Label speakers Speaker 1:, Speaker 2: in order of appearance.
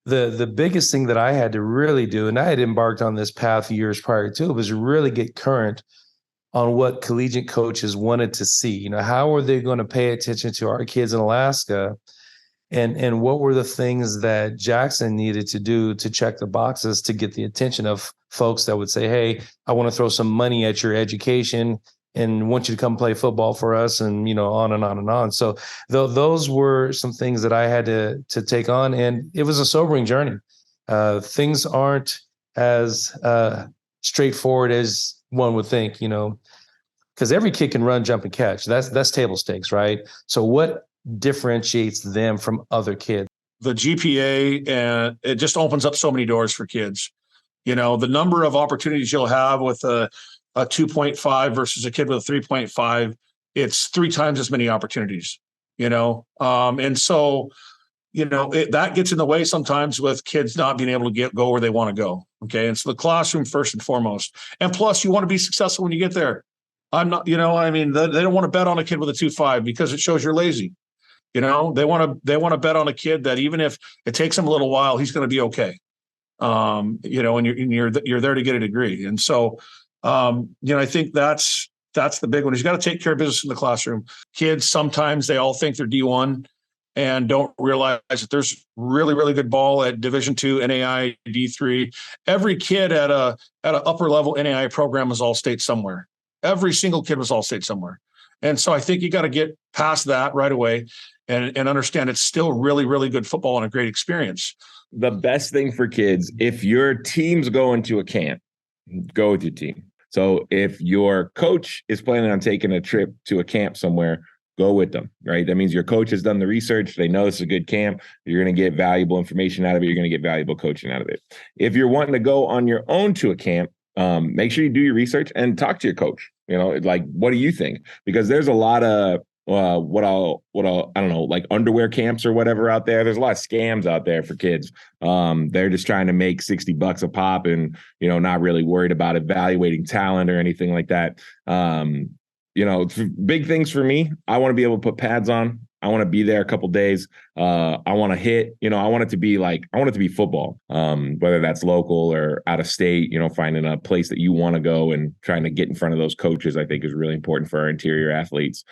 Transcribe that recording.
Speaker 1: The biggest thing that I had to really do, and I had embarked on this path years prior to, was really get current on what collegiate coaches wanted to see. How are they going to pay attention to our kids in Alaska, and what were the things that Jackson needed to do to check the boxes to get the attention of folks that would say, hey, I want to throw some money at your education and want you to come play football for us, and on and on and on. So those were some things that I had to take on, and it was a sobering journey. Things aren't as straightforward as one would think, because every kid can run, jump, and catch. That's table stakes, right? So what differentiates them from other kids?
Speaker 2: The GPA, and it just opens up so many doors for kids. The number of opportunities you'll have with a 2.5 versus a kid with a 3.5, it's 3 times as many opportunities, and so, that gets in the way sometimes with kids not being able to go where they want to go. Okay. And so the classroom first and foremost, and plus you want to be successful when you get there. I'm not, they don't want to bet on a kid with a 2.5 because it shows you're lazy. They want to bet on a kid that even if it takes him a little while, he's going to be okay. And you're there to get a degree. And so, I think that's the big one. He's got to take care of business in the classroom. Kids, sometimes they all think they're D1 and don't realize that there's really, really good ball at Division II, NAI, D3. Every kid at an upper level NAI program is all state somewhere. Every single kid was all state somewhere. And so I think you got to get past that right away and understand it's still really, really good football and a great experience.
Speaker 3: The best thing for kids, if your team's going to a camp, go with your team. So if your coach is planning on taking a trip to a camp somewhere, go with them, right? That means your coach has done the research. They know it's a good camp. You're going to get valuable information out of it. You're going to get valuable coaching out of it. If you're wanting to go on your own to a camp, make sure you do your research and talk to your coach. Like, what do you think? Because there's a lot of what I'll I don't know, like underwear camps or whatever out there. There's a lot of scams out there for kids. They're just trying to make $60 a pop and, not really worried about evaluating talent or anything like that. Big things for me. I want to be able to put pads on. I want to be there a couple days. I want to hit, I want it to be football, whether that's local or out of state, finding a place that you want to go and trying to get in front of those coaches, I think is really important for our interior athletes.